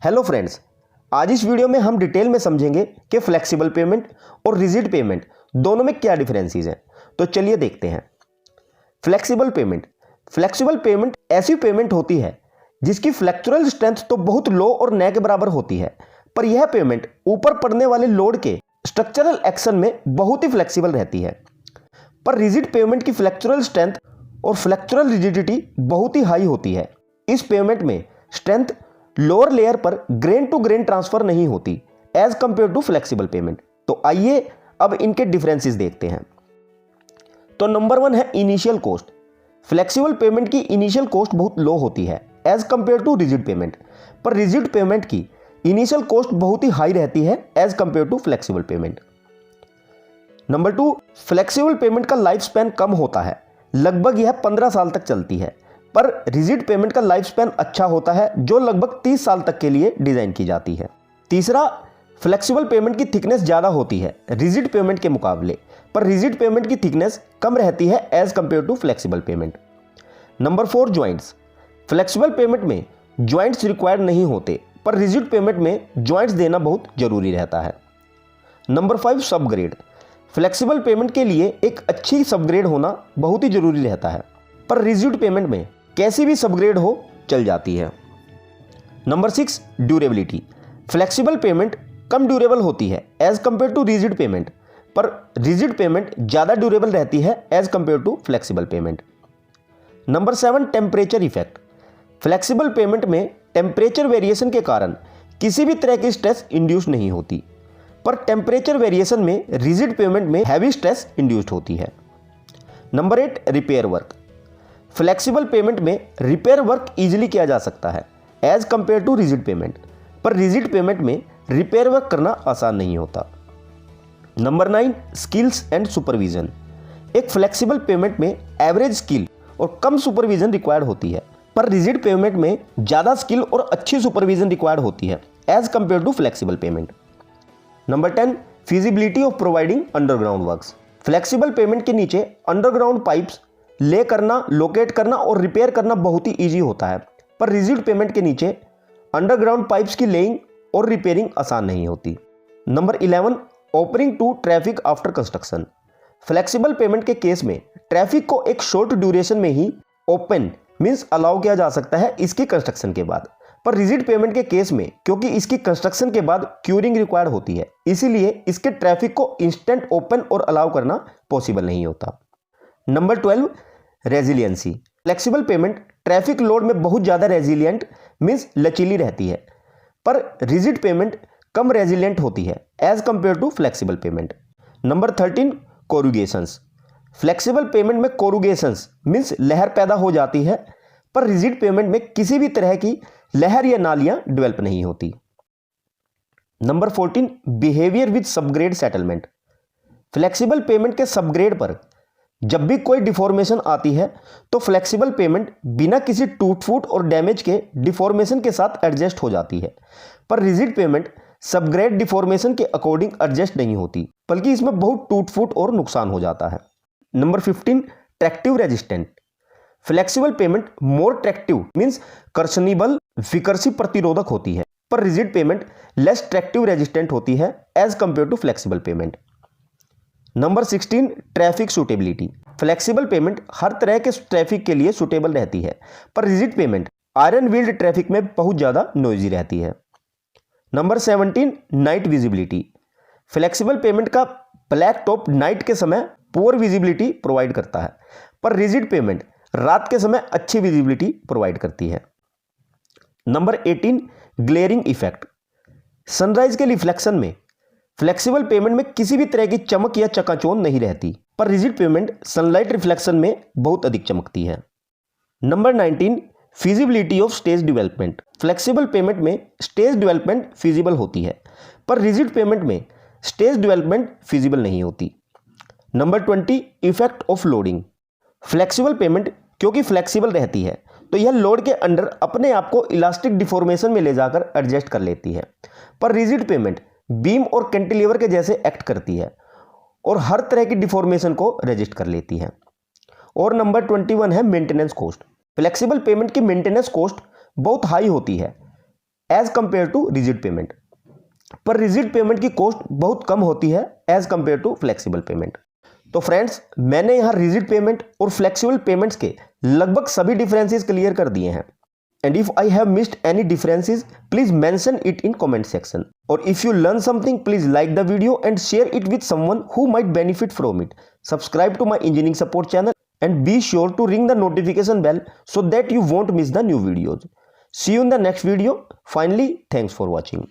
Hello friends, आज इस video में हम डिटेल में समझेंगे कि फ्लेक्सिबल पेमेंट और रिजिड पेमेंट दोनों में क्या डिफरेंसेस हैं। तो चलिए देखते हैं। फ्लेक्सिबल पेमेंट ऐसी पेमेंट होती है जिसकी फ्लेक्चुरल स्ट्रेंथ तो बहुत लो और न के बराबर होती है, पर यह पेमेंट ऊपर पड़ने वाले लोड के स्ट्रक्चरल एक्शन में बहुत ही फ्लेक्सिबल रहती है। पर रिजिड पेमेंट की फ्लेक्चुरल स्ट्रेंथ और फ्लेक्चुरल रिजिडिटी बहुत ही हाई होती है। इस पेमेंट में स्ट्रेंथ लोअर लेयर पर ग्रेन टू ग्रेन ट्रांसफर नहीं होती as compare to flexible pavement. तो आइए अब इनके डिफरेंसेस देखते हैं। तो नंबर 1 है इनिशियल कॉस्ट। फ्लेक्सिबल पेमेंट की इनिशियल कॉस्ट बहुत लो होती है as compare to rigid pavement, पर रिजिड पेमेंट की इनिशियल कॉस्ट बहुत ही हाई रहती है as compare to flexible pavement. Number 2, flexible pavement का लाइफ स्पैन कम होता है, लगभग यह 15 साल तक चलती है, पर रिजिड पेमेंट का लाइफ स्पैन अच्छा होता है जो लगभग 30 साल तक के लिए डिजाइन की जाती है। तीसरा, फ्लेक्सिबल पेमेंट की थिकनेस ज़्यादा होती है रिजिड पेमेंट के मुकाबले, पर रिजिड पेमेंट की थिकनेस कम रहती है as compare to flexible pavement. Number 4, joints. Flexible pavement में ज्वाइंट्स रिक्वायर्ड नहीं होते, पर रिजिड पेमेंट में ज्वाइंट्स देना बहुत जरूरी रहता है। Number 5, subgrade. फ्लेक्सिबल पेमेंट के लिए एक अच्छी सबग्रेड होना बहुत ही जरूरी रहता है, पर रिजिड पेमेंट में कैसी भी सबग्रेड हो चल जाती है। Number 6, durability. फ्लेक्सिबल पेमेंट कम ड्यूरेबल होती है as compare to rigid pavement, पर रिजिड पेमेंट ज़्यादा ड्यूरेबल रहती है as compare to flexible pavement. Number 7, temperature effect. Flexible pavement में टेम्परेचर वेरिएशन के कारण किसी भी तरह की स्ट्रेस इंड्यूस नहीं होती, पर टेम्परेचर वेरिएशन में रिजिड पेमेंट में हैवी स्ट्रेस इंड्यूस्ड होती है। Number 8, repair work. Flexible pavement में रिपेयर वर्क इजीली किया जा सकता है as compare to rigid pavement, पर रिजिड पेमेंट में रिपेयर वर्क करना आसान नहीं होता। Number 9, skills and supervision. एक फ्लेक्सिबल पेमेंट में एवरेज स्किल और कम सुपरविजन रिक्वायर्ड होती है, पर रिजिड पेमेंट में ज़्यादा स्किल और अच्छी सुपरविजन रिक्वायर्ड होती है as compare to flexible pavement. Number 10, feasibility of providing underground works. Flexible pavement के नीचे अंडरग्राउंड पाइप्स ले करना, लोकेट करना और रिपेयर करना बहुत ही ईजी होता है, पर रिजिड पेमेंट के नीचे अंडरग्राउंड पाइप्स की लेइंग और रिपेयरिंग आसान नहीं होती। Number 11, opening to traffic after construction. Flexible pavement के केस में ट्रैफिक को एक शॉर्ट ड्यूरेशन में ही ओपन मींस अलाउ किया जा सकता है इसकी कंस्ट्रक्शन के बाद, पर रिजिड पेमेंट के केस में क्योंकि इसकी कंस्ट्रक्शन के बाद क्यूरिंग रिक्वायर्ड होती है, इसीलिए इसके ट्रैफिक को इंस्टेंट ओपन और अलाउ करना पॉसिबल नहीं होता। Number 12, resiliency. Flexible pavement traffic load में बहुत ज़्यादा रेजिलियंट मींस लचीली रहती है, पर रिजिड पेमेंट कम रेजिलियंट होती है as compare to flexible pavement. Number 13, corrugations. Flexible pavement में कोरुगेशंस मींस लहर पैदा हो जाती है, पर रिजिड पेमेंट में किसी भी तरह की लहर या नालियां डेवलप नहीं होती। Number 14, behaviour with subgrade settlement. Flexible pavement के सबग्रेड पर जब भी कोई डिफॉर्मेशन आती है तो फ्लेक्सिबल पेमेंट बिना किसी टूट फूट और डैमेज के डिफॉर्मेशन के साथ एडजस्ट हो जाती है, पर रिजिड पेमेंट सबग्रेड डिफॉर्मेशन के अकॉर्डिंग एडजस्ट नहीं होती, बल्कि इसमें बहुत टूट फूट और नुकसान हो जाता है। Number 15, tractive resistant. Flexible pavement more tractive means कर्षणीबल विकर्षी प्रतिरोधक होती है, पर rigid pavement less tractive resistant होती है as compare to flexible pavement. Number 16, traffic suitability. Flexible pavement हर तरह के ट्रैफिक के लिए सूटेबल रहती है, पर rigid pavement iron wheeled traffic में बहुत ज़्यादा नॉइजी रहती है। Number 17, night visibility. Flexible pavement का ब्लैक टॉप नाइट के समय पुअर विजिबिलिटी प्रोवाइड करता है, पर रिजिड पेमेंट रात के समय अच्छी विजिबिलिटी प्रोवाइड करती है। Number 18, glaring effect. सनराइज के रिफ्लेक्शन में फ्लेक्सिबल पेमेंट में किसी भी तरह की चमक या चकाचौंध नहीं रहती, पर रिजिड पेमेंट सनलाइट रिफ्लेक्शन में बहुत अधिक चमकती है। Number 19, feasibility of stage development. Flexible pavement में स्टेज डेवलपमेंट फिजिबल होती है, पर रिजिड पेमेंट में स्टेज डेवलपमेंट फिजिबल नहीं होती। Number 20, effect of loading. Flexible pavement क्योंकि फ्लेक्सिबल रहती है तो यह लोड के अंडर अपने आप को इलास्टिक डिफॉर्मेशन में ले जाकर एडजस्ट कर लेती है, पर रिजिड पेमेंट बीम और कैंटिलीवर के जैसे एक्ट करती है और हर तरह की डिफॉर्मेशन को रेजिस्ट कर लेती है। और नंबर 21 है मेंटेनेंस कॉस्ट। फ्लेक्सिबल पेमेंट की मेंटेनेंस कॉस्ट बहुत हाई होती है as compare to rigid pavement. पर रिजिड पेमेंट की कॉस्ट बहुत कम होती है as compare to flexible pavement. तो फ्रेंड्स, मैंने यहाँ रिजिड पेमेंट और फ्लेक्सिबल पेमेंट्स के लगभग सभी डिफरेंसेस क्लियर कर दिए हैं। And if I have missed any differences please mention it in comment section. और if you learn something please like the video and share it with someone who might benefit from it. Subscribe to my engineering support channel and be sure to ring the notification bell so that you won't miss the new videos. See you in the next video. Finally, thanks for watching.